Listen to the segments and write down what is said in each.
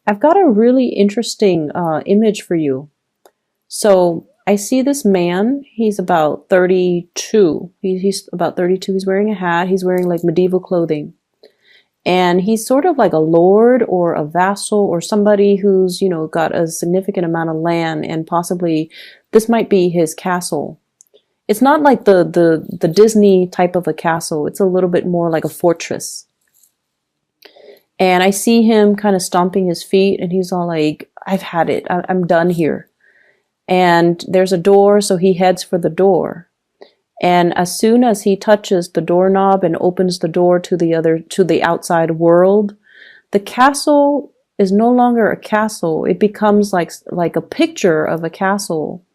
I've got a really interesting image for you. So I see this man. He's about 32. He's about 32. He's wearing a hat. He's wearing like medieval clothing. And he's sort of like a lord or a vassal or somebody who's, got a significant amount of land, and possibly this might be his castle. It's not like the Disney type of a castle. It's a little bit more like a fortress. And I see him kind of stomping his feet, and he's all like, I've had it. I'm done here. And there's a door, so he heads for the door. And as soon as he touches the doorknob and opens the door to the outside world, the castle is no longer a castle. It becomes like a picture of a castle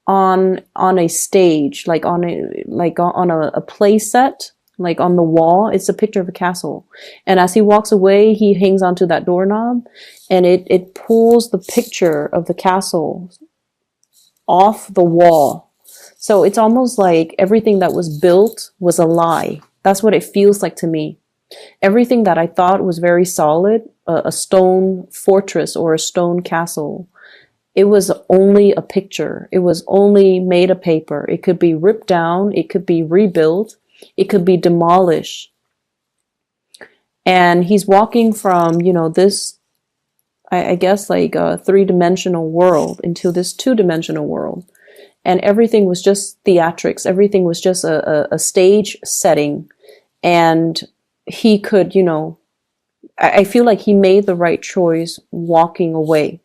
on a stage, like on a play set, like on the wall. It's a picture of a castle. And as he walks away, he hangs onto that doorknob, and it pulls the picture of the castle off the wall. So it's almost like everything that was built was a lie. That's what it feels like to me. Everything that I thought was very solid, a stone fortress or a stone castle, it was only a picture. It was only made of paper. It could be ripped down. It could be rebuilt. It could be demolished. And he's walking from, this, I guess, like a three-dimensional world into this two-dimensional world. And everything was just theatrics. Everything was just a stage setting. And he could, I feel like he made the right choice walking away.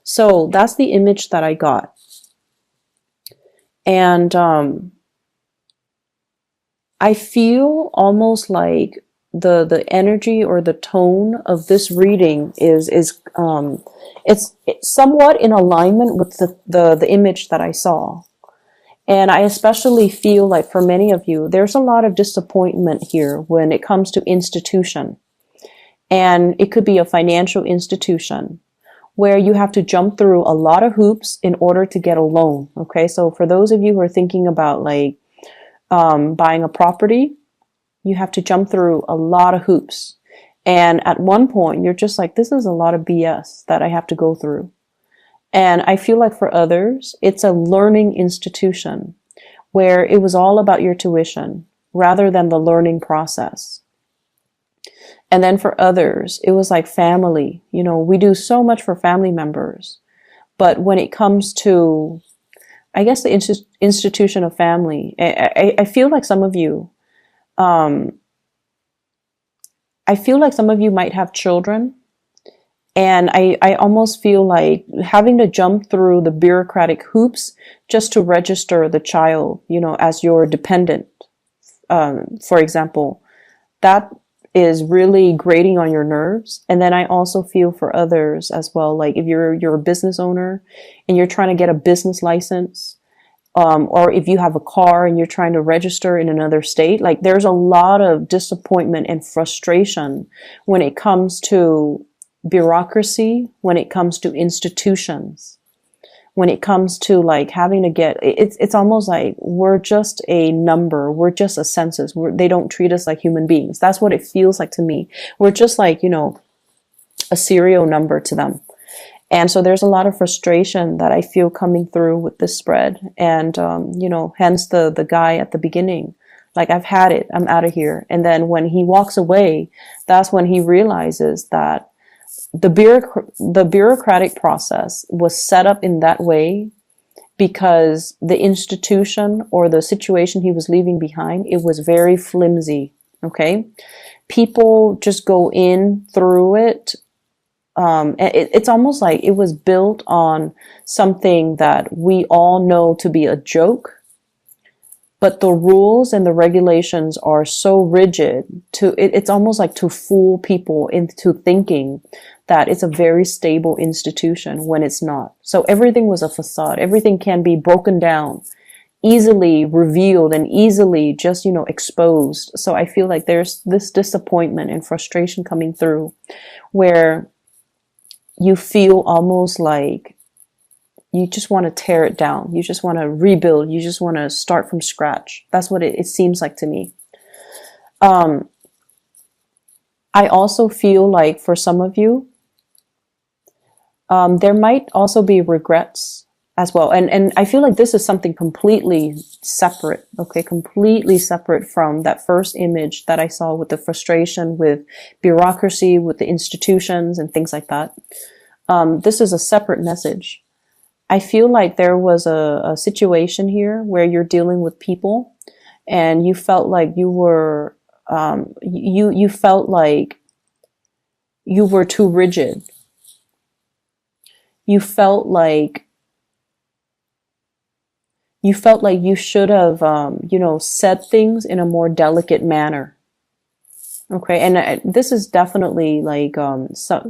So that's the image that I got. And I feel almost like the energy or the tone of this reading is it's somewhat in alignment with the image that I saw. And I especially feel like for many of you, there's a lot of disappointment here when it comes to institution. And it could be a financial institution where you have to jump through a lot of hoops in order to get a loan. Okay, so for those of you who are thinking about like buying a property, you have to jump through a lot of hoops. And at one point, you're just like, this is a lot of BS that I have to go through. And I feel like for others, it's a learning institution where it was all about your tuition rather than the learning process. And then for others, it was like family. We do so much for family members. But when it comes to, I guess, the institution of family, I feel like some of you, might have children. And I almost feel like having to jump through the bureaucratic hoops just to register the child, as your dependent, for example, that is really grating on your nerves. And then I also feel for others as well, like if you're a business owner and you're trying to get a business license, or if you have a car and you're trying to register in another state, like there's a lot of disappointment and frustration when it comes to bureaucracy, when it comes to institutions, when it comes to like having to get, it's almost like we're just a number. We're just a census. They don't treat us like human beings. That's what it feels like to me. We're just like, a serial number to them. And so there's a lot of frustration that I feel coming through with this spread. And, hence the guy at the beginning, like, I've had it, I'm out of here. And then when he walks away, that's when he realizes that the bureaucratic process was set up in that way because the institution or the situation he was leaving behind, it was very flimsy. Okay. People just go in through it. It's almost like it was built on something that we all know to be a joke, but the rules and the regulations are so rigid it's almost like to fool people into thinking that it's a very stable institution when it's not. So everything was a facade. Everything can be broken down, easily revealed, and easily just, exposed. So I feel like there's this disappointment and frustration coming through where you feel almost like you just want to tear it down. You just want to rebuild. You just want to start from scratch. That's what it seems like to me. I also feel like for some of you, There might also be regrets as well. And I feel like this is something completely separate, okay? Completely separate from that first image that I saw with the frustration with bureaucracy, with the institutions and things like that. This is a separate message. I feel like there was a situation here where you're dealing with people and you felt like you were, you felt like you were too rigid. You felt like you should have, said things in a more delicate manner. Okay. And this is definitely like,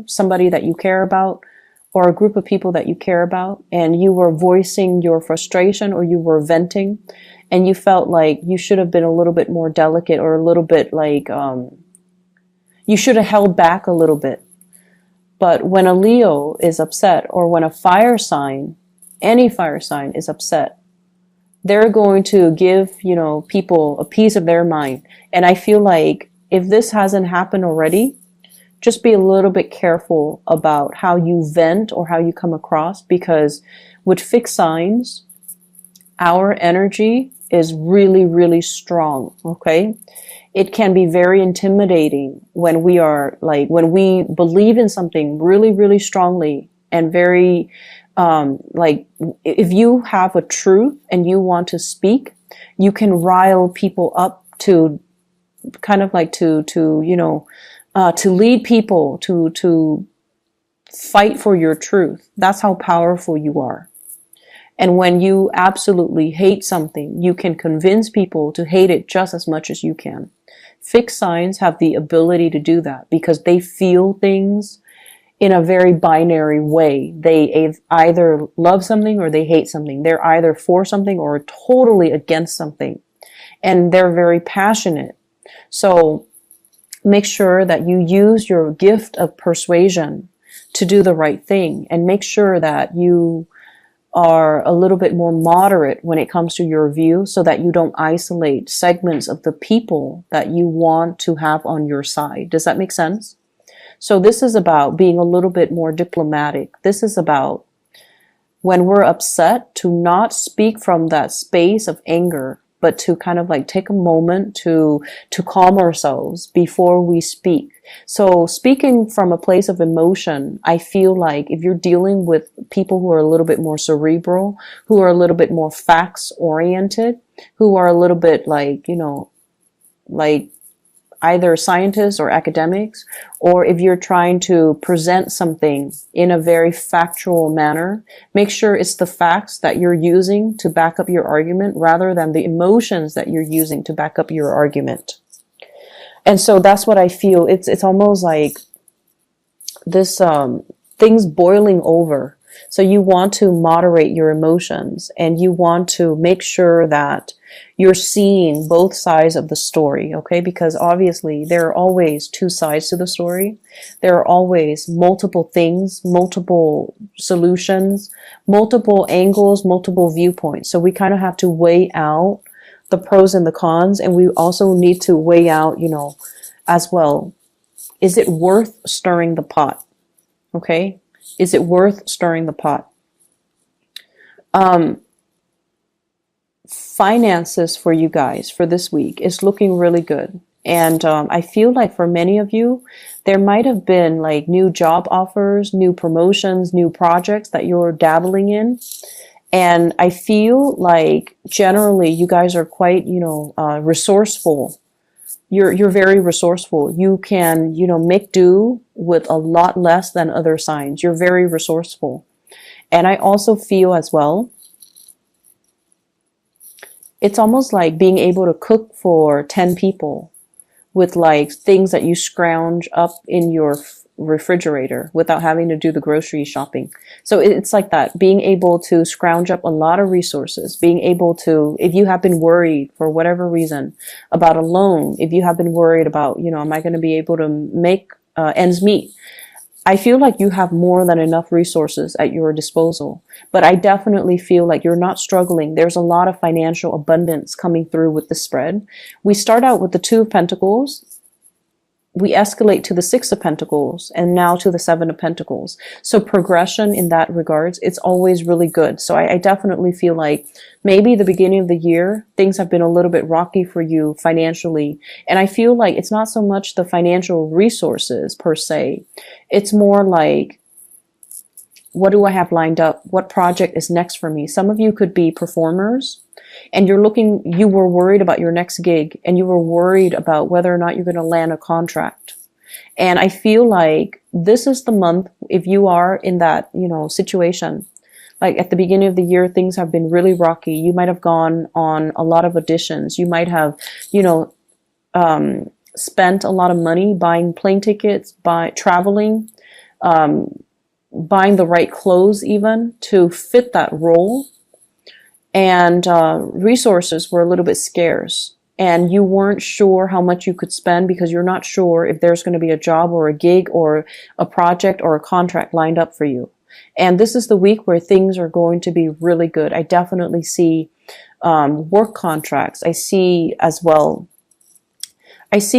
somebody that you care about or a group of people that you care about, and you were voicing your frustration or you were venting and you felt like you should have been a little bit more delicate or a little bit like, you should have held back a little bit. But when a Leo is upset or when a fire sign, any fire sign is upset, they're going to give, people a piece of their mind. And I feel like if this hasn't happened already, just be a little bit careful about how you vent or how you come across, because with fixed signs, our energy is really, really strong. Okay. It can be very intimidating when we are like, when we believe in something really, really strongly and very, like if you have a truth and you want to speak, you can rile people up to kind of like to lead people to fight for your truth. That's how powerful you are. And when you absolutely hate something, you can convince people to hate it just as much as you can. Fixed signs have the ability to do that because they feel things in a very binary way. They either love something or they hate something. They're either for something or totally against something. And they're very passionate. So make sure that you use your gift of persuasion to do the right thing, and make sure that you are a little bit more moderate when it comes to your view so that you don't isolate segments of the people that you want to have on your side. Does that make sense? So this is about being a little bit more diplomatic. This is about when we're upset to not speak from that space of anger, but to kind of like take a moment to calm ourselves before we speak. So speaking from a place of emotion, I feel like if you're dealing with people who are a little bit more cerebral, who are a little bit more facts oriented, who are a little bit like, like either scientists or academics, or if you're trying to present something in a very factual manner, make sure it's the facts that you're using to back up your argument rather than the emotions that you're using to back up your argument. And so that's what I feel. It's almost like this, things boiling over. So you want to moderate your emotions and you want to make sure that you're seeing both sides of the story, okay? Because obviously there are always two sides to the story. There are always multiple things, multiple solutions, multiple angles, multiple viewpoints. So we kind of have to weigh out the pros and the cons, and we also need to weigh out, as well, is it worth stirring the pot? Okay? Is it worth stirring the pot? Finances for you guys for this week is looking really good. And I feel like for many of you, there might have been like new job offers, new promotions, new projects that you're dabbling in. And I feel like generally you guys are quite, resourceful. You're very resourceful. You can, make do with a lot less than other signs. You're very resourceful. And I also feel as well, it's almost like being able to cook for 10 people with like things that you scrounge up in your refrigerator without having to do the grocery shopping. So it's like that, being able to scrounge up a lot of resources, being able to, if you have been worried for whatever reason about a loan, if you have been worried about, am I going to be able to make ends meet? I feel like you have more than enough resources at your disposal, but I definitely feel like you're not struggling. There's a lot of financial abundance coming through with the spread. We start out with the Two of Pentacles. we escalate to the Six of Pentacles and now to the Seven of Pentacles. So progression in that regards, it's always really good. So I definitely feel like maybe the beginning of the year, things have been a little bit rocky for you financially. And I feel like it's not so much the financial resources per se. It's more like, what do I have lined up? What project is next for me? Some of you could be performers, and you were worried about your next gig, and you were worried about whether or not you're going to land a contract. And I feel like this is the month, if you are in that, situation, like at the beginning of the year, things have been really rocky. You might have gone on a lot of auditions. You might have, spent a lot of money buying plane tickets, by traveling, buying the right clothes even to fit that role. And resources were a little bit scarce, and you weren't sure how much you could spend because you're not sure if there's going to be a job or a gig or a project or a contract lined up for you. And this is the week where things are going to be really good. I definitely see work contracts. I see a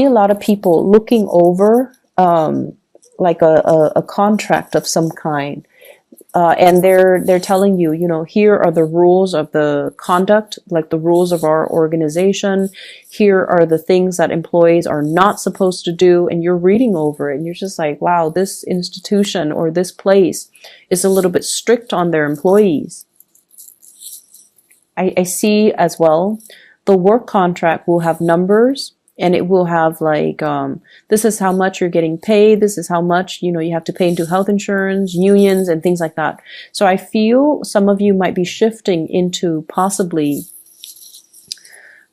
lot of people looking over like a contract of some kind. And they're telling you, here are the rules of the conduct, like the rules of our organization. Here are the things that employees are not supposed to do. And you're reading over it and you're just like, wow, this institution or this place is a little bit strict on their employees. I see as well, the work contract will have numbers. And it will have like, this is how much you're getting paid. This is how much, you have to pay into health insurance, unions, and things like that. So I feel some of you might be shifting into possibly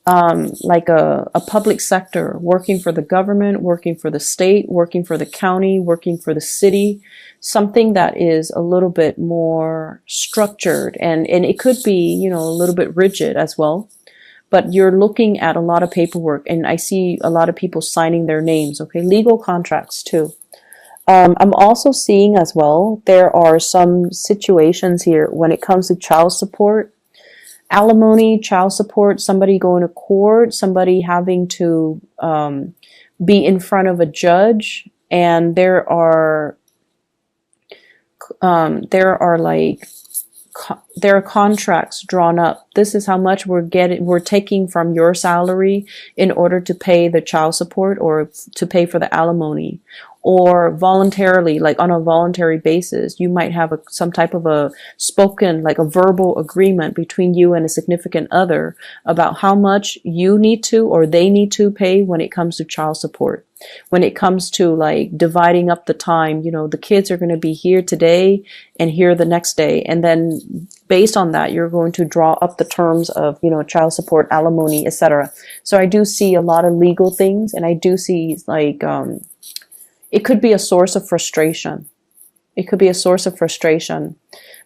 like a public sector, working for the government, working for the state, working for the county, working for the city, something that is a little bit more structured. And it could be, a little bit rigid as well. But you're looking at a lot of paperwork, and I see a lot of people signing their names, okay? Legal contracts too. I'm also seeing as well, there are some situations here when it comes to child support, alimony, child support, somebody going to court, somebody having to be in front of a judge, and there are contracts drawn up. This is how much we're taking from your salary in order to pay the child support or to pay for the alimony. Or voluntarily, like on a voluntary basis, you might have some type of a spoken, like a verbal agreement between you and a significant other about how much you need to or they need to pay when it comes to child support. When it comes to like dividing up the time, the kids are going to be here today and here the next day. And then based on that, you're going to draw up the terms of, child support, alimony, etc. So I do see a lot of legal things, and I do see like, it could be a source of frustration. It could be a source of frustration.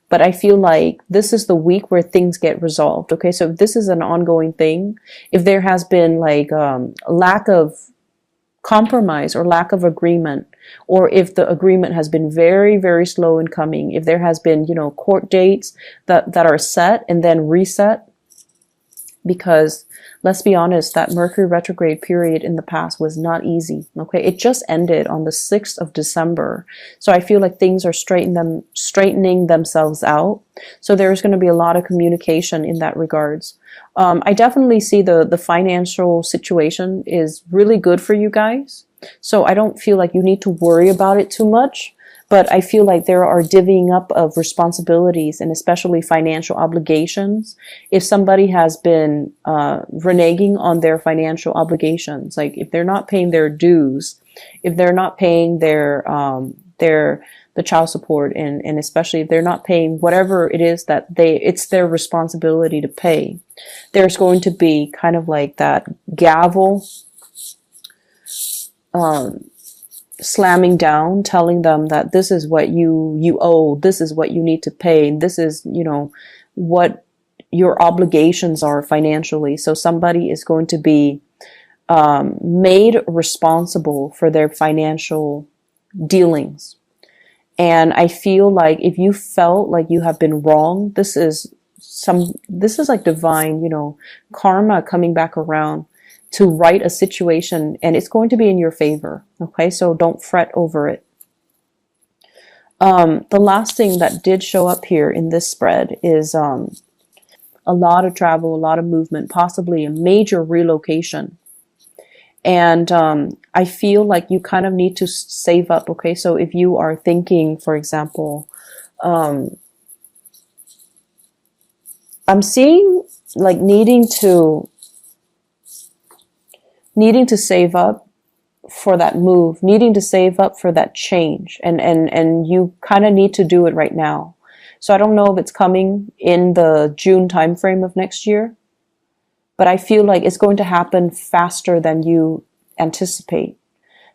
But I feel like this is the week where things get resolved. Okay, so if this is an ongoing thing, if there has been like lack of compromise or lack of agreement, or if the agreement has been very, very slow in coming, if there has been, court dates that are set and then reset, because let's be honest, that Mercury retrograde period in the past was not easy. Okay, it just ended on the 6th of December. So I feel like things are straightening themselves out. So there's going to be a lot of communication in that regards. I definitely see the financial situation is really good for you guys. So I don't feel like you need to worry about it too much. But I feel like there are divvying up of responsibilities and especially financial obligations. If somebody has been reneging on their financial obligations, like if they're not paying their dues, if they're not paying the child support, and especially if they're not paying whatever it is that it's their responsibility to pay, there's going to be kind of like that gavel slamming down, telling them that this is what you owe, this is what you need to pay, and this is, what your obligations are financially. So somebody is going to be made responsible for their financial dealings. And I feel like if you felt like you have been wrong, this is like divine, karma coming back around. to right a situation, and it's going to be in your favor. Okay, so don't fret over it. The last thing that did show up here in this spread is a lot of travel, a lot of movement, possibly a major relocation. And I feel like you kind of need to save up. Okay, so if you are thinking, for example, I'm seeing like needing to save up for that move, needing to save up for that change, and you kind of need to do it right now. So I don't know if it's coming in the June timeframe of next year, but I feel like it's going to happen faster than you anticipate.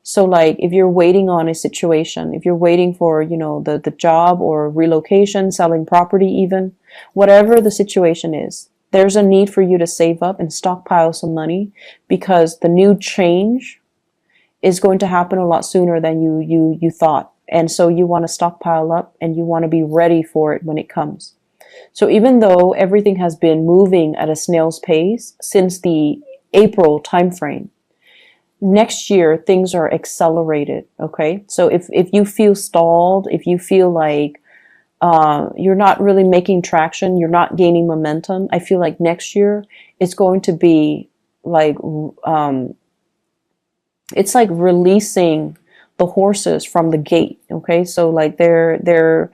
So like if you're waiting on a situation, if you're waiting for, the job or relocation, selling property even, whatever the situation is, there's a need for you to save up and stockpile some money, because the new change is going to happen a lot sooner than you thought. And so you want to stockpile up and you want to be ready for it when it comes. So even though everything has been moving at a snail's pace since the April timeframe, next year things are accelerated. Okay, so if you feel stalled, if you feel like you're not really making traction, you're not gaining momentum, I feel like next year it's going to be like it's like releasing the horses from the gate. Okay, so like they're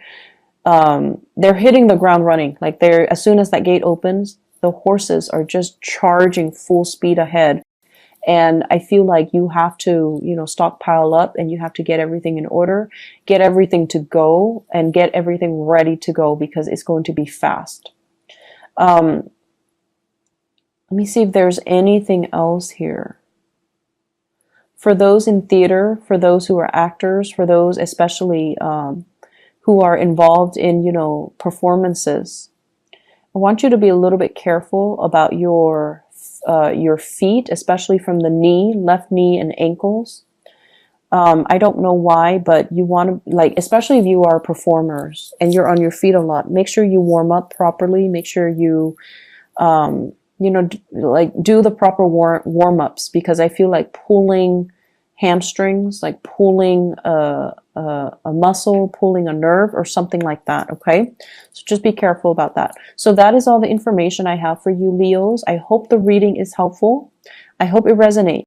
hitting the ground running. Like as soon as that gate opens, the horses are just charging full speed ahead. And I feel like you have to, stockpile up, and you have to get everything in order, get everything to go, and get everything ready to go, because it's going to be fast. Let me see if there's anything else here. For those in theater, for those who are actors, for those especially who are involved in, performances, I want you to be a little bit careful about your feet, especially from the knee, left knee and ankles. I don't know why, but you want to, like, especially if you are performers and you're on your feet a lot, make sure you warm up properly. Make sure you, do the proper warm ups, because I feel like pulling hamstrings, like pulling a muscle, pulling a nerve, or something like that. Okay, so just be careful about that. So that is all the information I have for you, Leos. I hope the reading is helpful. I hope it resonates.